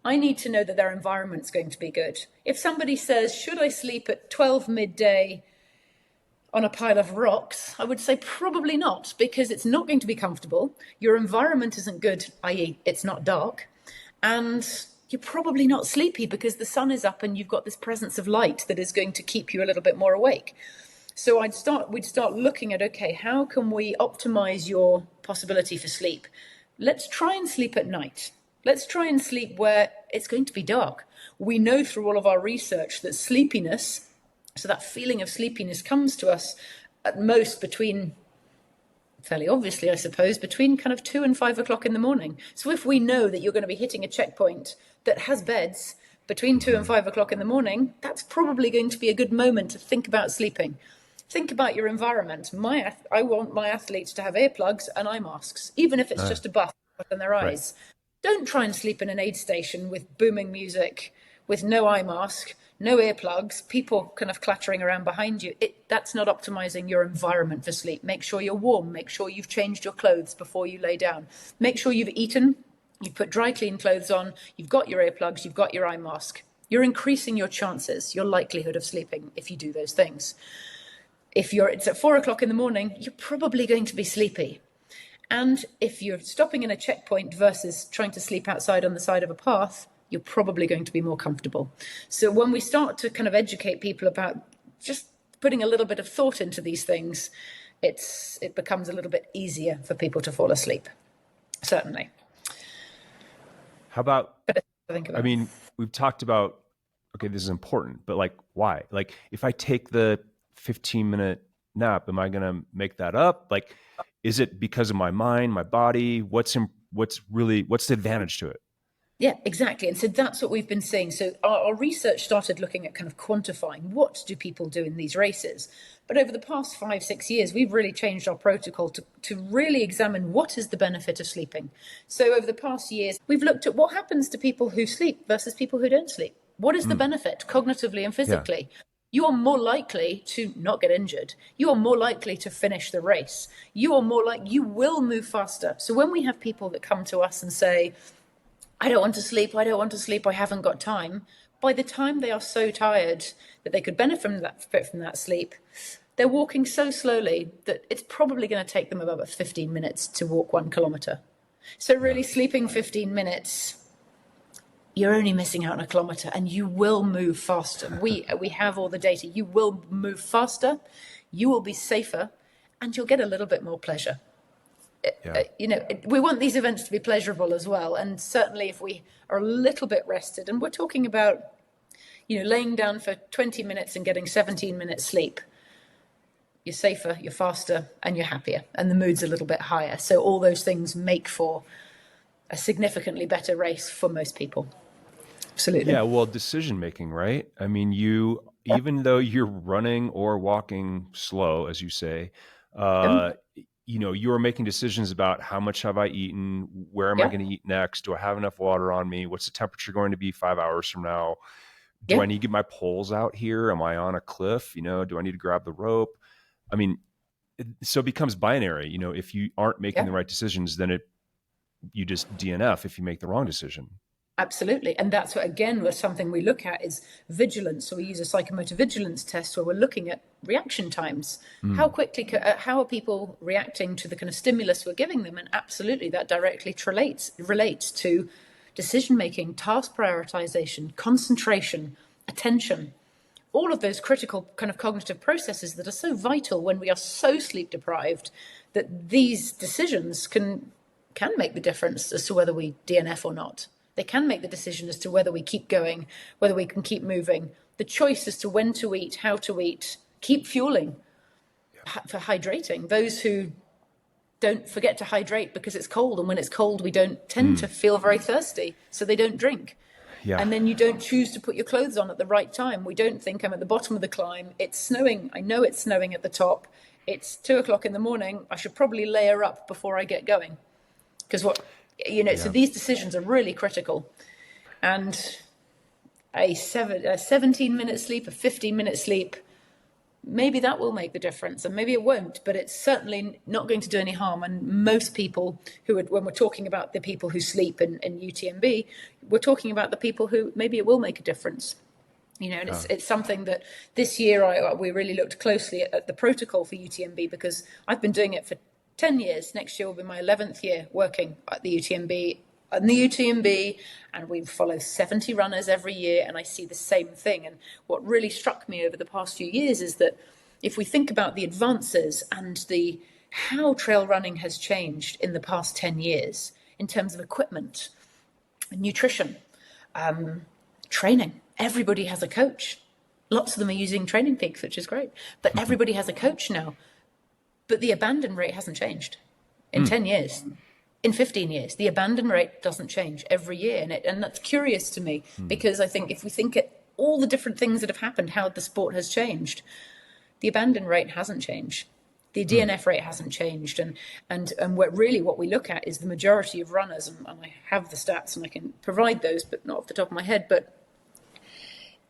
A: I need to know that their environment's going to be good. If somebody says, should I sleep at 12 midday on a pile of rocks, I would say probably not, because it's not going to be comfortable. Your environment isn't good, i.e. it's not dark. And you're probably not sleepy because the sun is up and you've got this presence of light that is going to keep you a little bit more awake. So we'd start looking at, okay, how can we optimize your possibility for sleep? Let's try and sleep at night. Let's try and sleep where it's going to be dark. We know through all of our research that sleepiness, so that feeling of sleepiness, comes to us at most between, fairly obviously, I suppose, between kind of 2 and 5 o'clock in the morning. So if we know that you're going to be hitting a checkpoint that has beds between 2 and 5 o'clock in the morning, that's probably going to be a good moment to think about sleeping. Think about your environment. I want my athletes to have earplugs and eye masks, even if it's just a buff on their eyes. Right. Don't try and sleep in an aid station with booming music, with no eye mask, no earplugs, people kind of clattering around behind you. That's not optimizing your environment for sleep. Make sure you're warm. Make sure you've changed your clothes before you lay down. Make sure you've eaten, you've put dry, clean clothes on, you've got your earplugs, you've got your eye mask. You're increasing your chances, your likelihood of sleeping if you do those things. If it's at 4 o'clock in the morning, you're probably going to be sleepy. And if you're stopping in a checkpoint versus trying to sleep outside on the side of a path, you're probably going to be more comfortable. So when we start to kind of educate people about just putting a little bit of thought into these things, it becomes a little bit easier for people to fall asleep. Certainly.
B: How about, I mean, we've talked about, okay, this is important, but like, why? Like, if I take the 15-minute nap, am I going to make that up? Like, is it because of my mind, my body? What's what's the advantage to it?
A: Yeah, exactly. And so that's what we've been seeing. So our research started looking at kind of quantifying what do people do in these races. But over the past 5-6 years, we've really changed our protocol to really examine what is the benefit of sleeping. So over the past years, we've looked at what happens to people who sleep versus people who don't sleep. What is the benefit cognitively and physically? Yeah. You are more likely to not get injured. You are more likely to finish the race. You will move faster. So when we have people that come to us and say, I don't want to sleep, I haven't got time. By the time they are so tired that they could benefit from that sleep, they're walking so slowly that it's probably going to take them about 15 minutes to walk 1 kilometer. So really sleeping 15 minutes, you're only missing out on 1 kilometer, and you will move faster. We have all the data. You will move faster, you will be safer, and you'll get a little bit more pleasure. We want these events to be pleasurable as well. And certainly if we are a little bit rested, and we're talking about, laying down for 20 minutes and getting 17 minutes sleep, you're safer, you're faster, and you're happier, and the mood's a little bit higher. So all those things make for a significantly better race for most people. Absolutely.
B: Yeah, well, decision making, right? I mean, even though you're running or walking slow, as you say, you are making decisions about how much have I eaten, where am I going to eat next, do I have enough water on me, what's the temperature going to be 5 hours from now, do I need to get my poles out here, am I on a cliff, do I need to grab the rope? I mean, so it becomes binary. If you aren't making the right decisions, then you just DNF if you make the wrong decision.
A: Absolutely. And that's what, again, was something we look at is vigilance. So we use a psychomotor vigilance test where we're looking at reaction times. How quickly, how are people reacting to the kind of stimulus we're giving them? And absolutely, that directly relates to decision-making, task prioritization, concentration, attention, all of those critical kind of cognitive processes that are so vital when we are so sleep deprived that these decisions can make the difference as to whether we DNF or not. They can make the decision as to whether we keep going, whether we can keep moving. The choice as to when to eat, how to eat, keep fueling for hydrating. Those who don't forget to hydrate because it's cold, and when it's cold, we don't tend to feel very thirsty, so they don't drink. Yeah. And then you don't choose to put your clothes on at the right time. We don't think, I'm at the bottom of the climb. It's snowing. I know it's snowing at the top. It's 2:00 in the morning. I should probably layer up before I get going. Because so these decisions are really critical. And a 17-minute sleep, a 15-minute sleep, maybe that will make the difference, and maybe it won't, but it's certainly not going to do any harm. And most people when we're talking about the people who sleep in UTMB, we're talking about the people who maybe it will make a difference. And it's something that this year we really looked closely at the protocol for UTMB, because I've been doing it for 10 years. Next year will be my 11th year working at the UTMB. And we follow 70 runners every year, and I see the same thing. And what really struck me over the past few years is that if we think about the advances and how trail running has changed in the past 10 years in terms of equipment, nutrition, training, everybody has a coach. Lots of them are using TrainingPeaks, which is great, but everybody has a coach now. But the abandon rate hasn't changed in 10 years. In 15 years, the abandon rate doesn't change every year. And that's curious to me, because I think if we think at all the different things that have happened, how the sport has changed, the abandon rate hasn't changed. The DNF rate hasn't changed. And what we look at is the majority of runners, and I have the stats and I can provide those, but not off the top of my head. But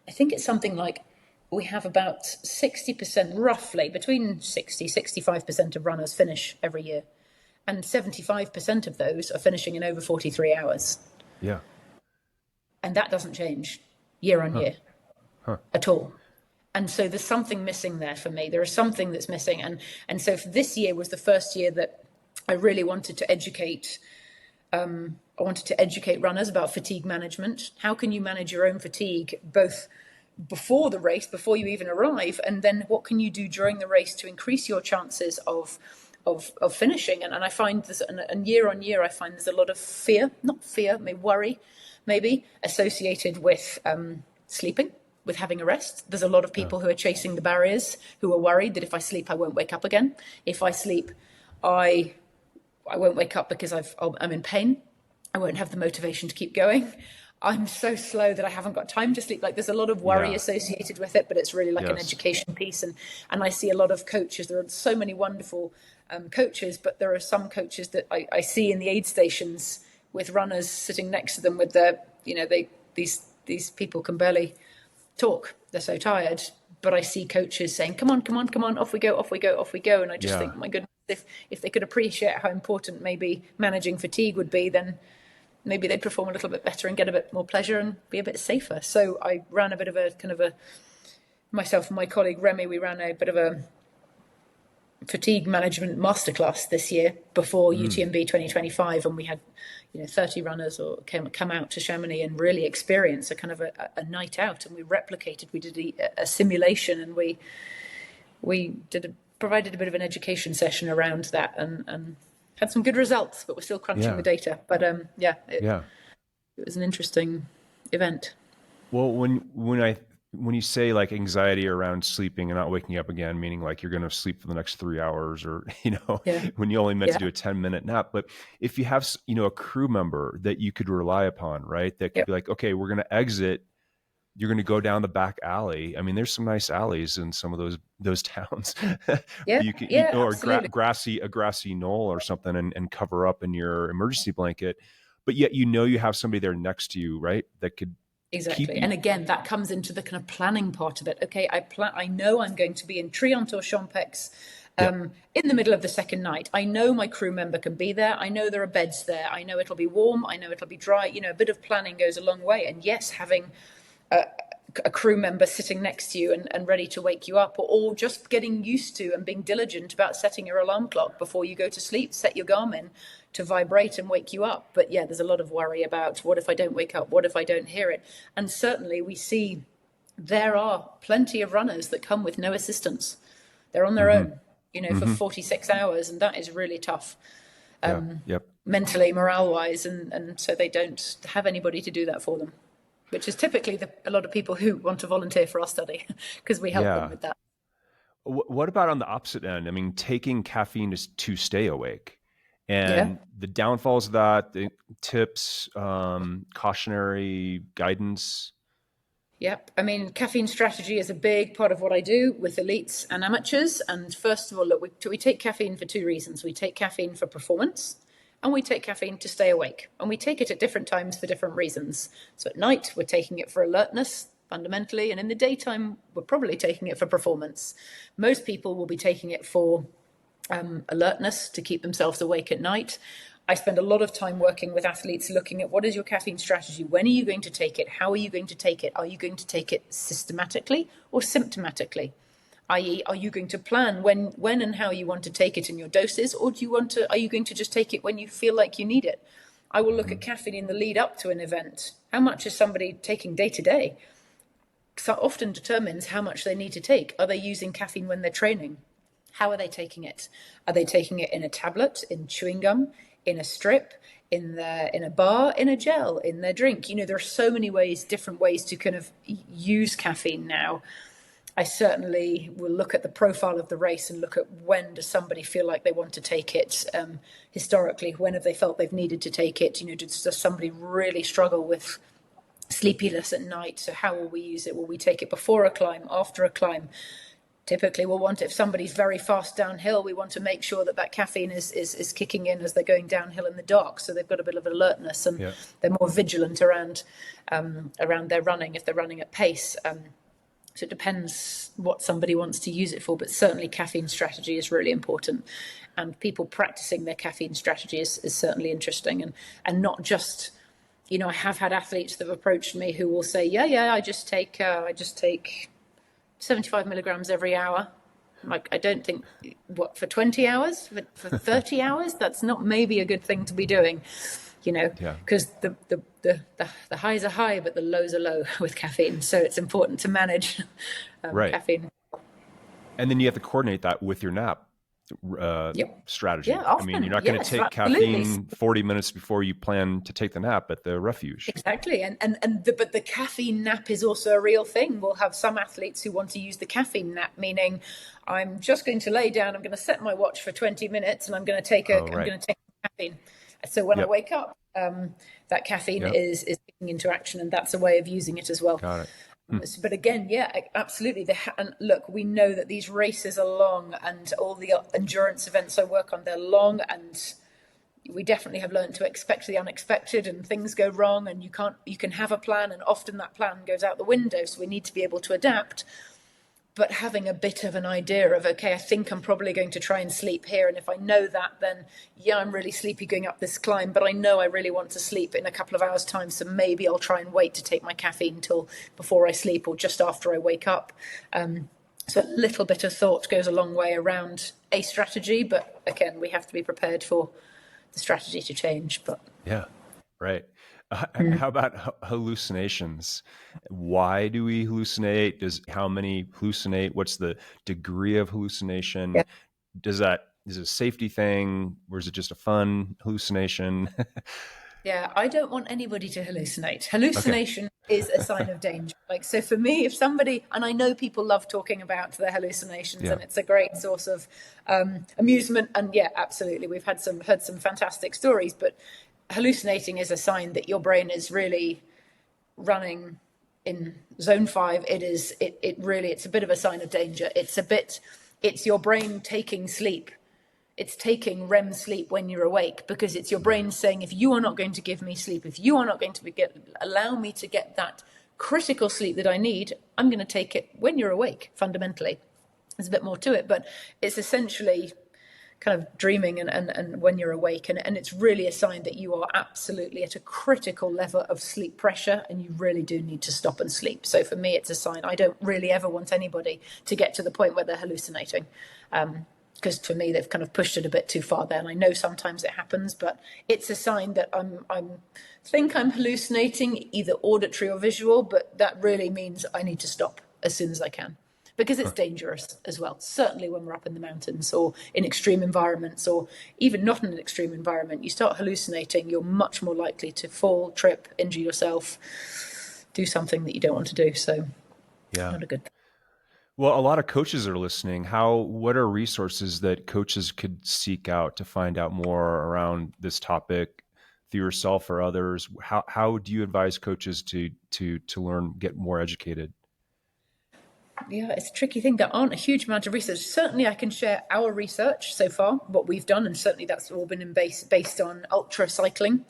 A: I think it's something like we have about 60%, roughly, between 65% of runners finish every year. And 75% of those are finishing in over 43 hours.
B: Yeah.
A: And that doesn't change year on year at all. And so there's something missing there for me. There is something that's missing. And so for this year was the first year that I really wanted to educate. I wanted to educate runners about fatigue management. How can you manage your own fatigue, both before the race, before you even arrive, and then what can you do during the race to increase your chances of finishing? And I find this, and year on year, I find there's a lot of worry, maybe associated with sleeping, with having a rest. There's a lot of people who are chasing the barriers, who are worried that if I sleep, I won't wake up again. If I sleep, I I won't wake up because I'm in pain. I won't have the motivation to keep going. I'm so slow that I haven't got time to sleep. Like, there's a lot of worry associated with it, but it's really like an education piece. And I see a lot of coaches. There are so many wonderful coaches, but there are some coaches that I see in the aid stations with runners sitting next to them with their, these people can barely talk. They're so tired. But I see coaches saying, come on, off we go. And I just think, my goodness, if they could appreciate how important maybe managing fatigue would be, then maybe they'd perform a little bit better and get a bit more pleasure and be a bit safer. So I ran a bit of a myself and my colleague Remy, we ran a bit of a fatigue management masterclass this year before UTMB 2025, and we had 30 runners come out to Chamonix and really experience a kind of a night out, and we did a simulation, and we provided a bit of an education session around that, and had some good results, but we're still crunching the data. But it was an interesting event.
B: Well, when you say like anxiety around sleeping and not waking up again, meaning like you're going to sleep for the next 3 hours, or when you only meant to do a 10-minute nap. But if you have a crew member that you could rely upon, right, that could be like, okay, we're going to exit. You're going to go down the back alley. I mean, there's some nice alleys in some of those towns. Or a grassy knoll or something, and cover up in your emergency blanket. But yet, you have somebody there next to you, right? That could
A: exactly. And again, that comes into the kind of planning part of it. Okay, I know I'm going to be in Trient or Champex in the middle of the second night. I know my crew member can be there. I know there are beds there. I know it'll be warm. I know it'll be dry. A bit of planning goes a long way. And yes, having a crew member sitting next to you and ready to wake you up, or just getting used to and being diligent about setting your alarm clock before you go to sleep, set your Garmin to vibrate and wake you up. But there's a lot of worry about, what if I don't wake up? What if I don't hear it? And certainly we see there are plenty of runners that come with no assistance. They're on their own, for 46 hours, and that is really tough. Mentally, morale-wise, and so they don't have anybody to do that for them, which is typically a lot of people who want to volunteer for our study, because we help them with that.
B: What about on the opposite end? I mean, taking caffeine to stay awake, and the downfalls of that, the tips, cautionary guidance.
A: Yep. I mean, caffeine strategy is a big part of what I do with elites and amateurs. And first of all, look, we take caffeine for two reasons. We take caffeine for performance, and we take caffeine to stay awake. And we take it at different times for different reasons. So at night, we're taking it for alertness, fundamentally. And in the daytime, we're probably taking it for performance. Most people will be taking it for alertness, to keep themselves awake at night. I spend a lot of time working with athletes looking at what is your caffeine strategy? When are you going to take it? How are you going to take it? Are you going to take it systematically or symptomatically? I.e., are you going to plan when and how you want to take it in your doses, or are you going to just take it when you feel like you need it? I will look at caffeine in the lead up to an event. How much is somebody taking day to day? So often determines how much they need to take. Are they using caffeine when they're training? How are they taking it? Are they taking it in a tablet, in chewing gum, in a strip, in a bar, in a gel, in their drink? There are so many different ways to kind of use caffeine now. I certainly will look at the profile of the race and look at when does somebody feel like they want to take it. Historically, when have they felt they've needed to take it? Does somebody really struggle with sleepiness at night? So how will we use it? Will we take it before a climb, after a climb? Typically, we'll want, if somebody's very fast downhill, we want to make sure that caffeine is kicking in as they're going downhill in the dark. So they've got a bit of alertness, and they're more vigilant around their running if they're running at pace. So it depends what somebody wants to use it for, but certainly caffeine strategy is really important, and people practicing their caffeine strategy is certainly interesting, and not just, I have had athletes that have approached me who will say, I just take 75 milligrams every hour. Like, I don't think, for 20 hours, for 30 hours, that's not maybe a good thing to be doing, because the highs are high, but the lows are low with caffeine. So it's important to manage caffeine. And
B: then you have to coordinate that with your nap strategy.
A: Yeah, often.
B: I mean, you're not going to take caffeine 40 minutes before you plan to take the nap at the refuge.
A: Exactly. But the caffeine nap is also a real thing. We'll have some athletes who want to use the caffeine nap, meaning I'm just going to lay down, I'm going to set my watch for 20 minutes, and I'm going to take a caffeine caffeine. So when I
B: Yep.
A: wake up, that caffeine
B: Yep.
A: is kicking into action, and that's a way of using it as well.
B: Got it. Hmm.
A: But again, yeah, absolutely. And look, we know that these races are long, and all the endurance events I work on, they're long, and we definitely have learned to expect the unexpected, and things go wrong, and you can have a plan, and often that plan goes out the window. So we need to be able to adapt. But having a bit of an idea of, okay, I think I'm probably going to try and sleep here. And if I know that, then yeah, I'm really sleepy going up this climb, but I know I really want to sleep in a couple of hours' time. So maybe I'll try and wait to take my caffeine till before I sleep or just after I wake up. So a little bit of thought goes a long way around a strategy. But again, we have to be prepared for the strategy to change. But
B: yeah, right. How about hallucinations? Why do we hallucinate? How many hallucinate? What's the degree of hallucination?
A: yeah.
B: Is it a safety thing, or is it just a fun hallucination?
A: Yeah, I don't want anybody to hallucinate. Hallucination is a sign of danger. Like, so for me, if somebody, and I know people love talking about their hallucinations, and it's a great source of amusement. And yeah, absolutely, we've heard some fantastic stories. But hallucinating is a sign that your brain is really running in zone 5. It's a bit of a sign of danger. It's your brain taking sleep. It's taking REM sleep when you're awake, because it's your brain saying, if you are not going to give me sleep, if you are not going to allow me to get that critical sleep that I need, I'm going to take it when you're awake, fundamentally. There's a bit more to it, but it's essentially kind of dreaming and when you're awake. And it's really a sign that you are absolutely at a critical level of sleep pressure, and you really do need to stop and sleep. So for me, it's a sign. I don't really ever want anybody to get to the point where they're hallucinating. Because for me, they've kind of pushed it a bit too far there. And I know sometimes it happens, but it's a sign that I'm hallucinating, either auditory or visual, but that really means I need to stop as soon as I can, because it's dangerous as well. Certainly when we're up in the mountains or in extreme environments, or even not in an extreme environment, you start hallucinating, you're much more likely to fall, trip, injure yourself, do something that you don't want to do. So not a good thing.
B: Well, a lot of coaches are listening. What are resources that coaches could seek out to find out more around this topic through yourself or others? How do you advise coaches to learn, get more educated?
A: Yeah, it's a tricky thing. There aren't a huge amount of research. Certainly I can share our research so far, what we've done, and certainly that's all been based on ultra cycling.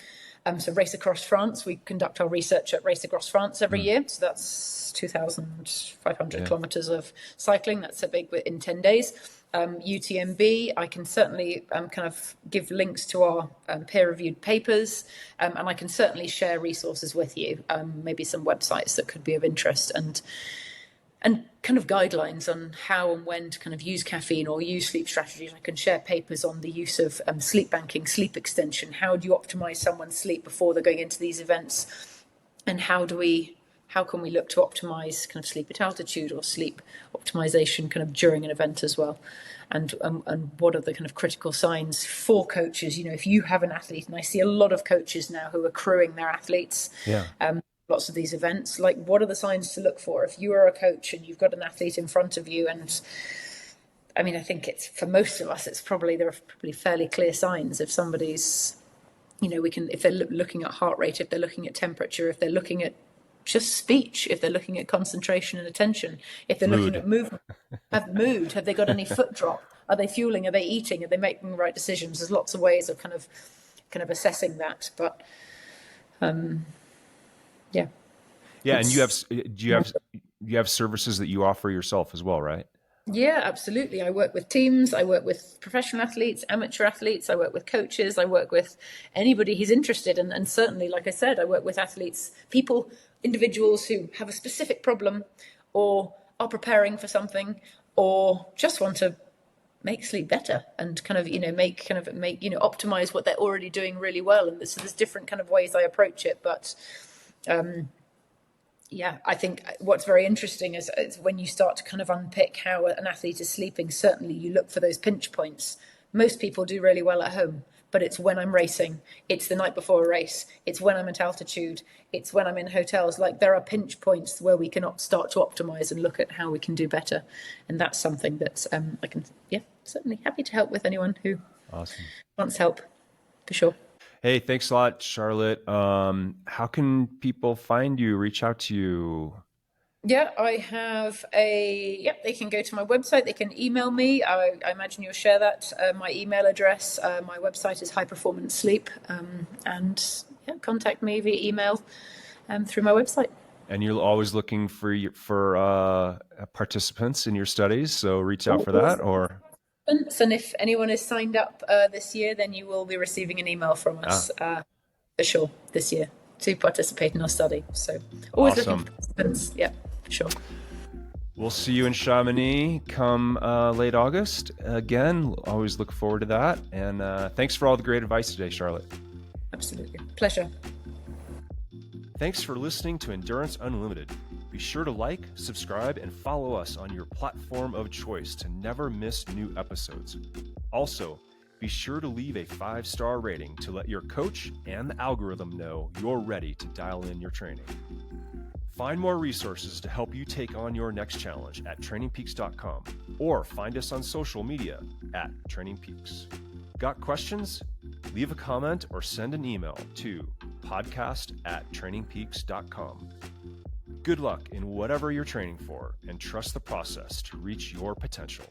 A: So Race Across France, we conduct our research at Race Across France every year. So that's 2,500 kilometers of cycling. That's a big, in 10 days. UTMB, I can certainly kind of give links to our peer-reviewed papers, and I can certainly share resources with you, maybe some websites that could be of interest, and kind of guidelines on how and when to kind of use caffeine or use sleep strategies. I can share papers on the use of sleep banking, sleep extension. How do you optimize someone's sleep before they're going into these events? And how can we look to optimize kind of sleep at altitude or sleep optimization kind of during an event as well? And what are the kind of critical signs for coaches? You know, if you have an athlete, and I see a lot of coaches now who are crewing their athletes, lots of these events, like what are the signs to look for if you are a coach and you've got an athlete in front of you? And I mean, I think it's, for most of us, there are probably fairly clear signs. If somebody's, you know, if they're looking at heart rate, if they're looking at temperature, if they're looking at just speech, if they're looking at concentration and attention, if they're looking at movement, have they got any foot drop? Are they fueling? Are they eating? Are they making the right decisions? There's lots of ways of kind of assessing that, but
B: Yeah, and you have services that you offer yourself as well, right?
A: Yeah, absolutely. I work with teams. I work with professional athletes, amateur athletes. I work with coaches. I work with anybody who's interested. And certainly, like I said, I work with athletes, individuals who have a specific problem or are preparing for something or just want to make sleep better and kind of, optimize what they're already doing really well. And so there's different kind of ways I approach it. But I think what's very interesting is when you start to kind of unpick how an athlete is sleeping, certainly you look for those pinch points. Most people do really well at home, but it's when I'm racing, it's the night before a race, it's when I'm at altitude, it's when I'm in hotels. Like, there are pinch points where we can start to optimize and look at how we can do better. And that's something that I can, certainly happy to help with anyone who wants help. for sure.
B: Hey, thanks a lot, Charlotte. How can people find you, reach out to you?
A: Yeah, I have they can go to my website. They can email me. I imagine you'll share that. My email address, my website is High Performance Sleep. And contact me via email through my website.
B: And you're always looking for participants in your studies, so reach out for that. Or
A: and if anyone is signed up this year, then you will be receiving an email from us for sure this year to participate in our study. So always looking for participants. Yeah, sure.
B: We'll see you in Chamonix come late August. Again, always look forward to that. And thanks for all the great advice today, Charlotte.
A: Absolutely. Pleasure.
B: Thanks for listening to Endurance Unlimited. Be sure to like, subscribe, and follow us on your platform of choice to never miss new episodes. Also, be sure to leave a 5-star rating to let your coach and the algorithm know you're ready to dial in your training. Find more resources to help you take on your next challenge at TrainingPeaks.com or find us on social media at TrainingPeaks. Got questions? Leave a comment or send an email to podcast@TrainingPeaks.com. Good luck in whatever you're training for and trust the process to reach your potential.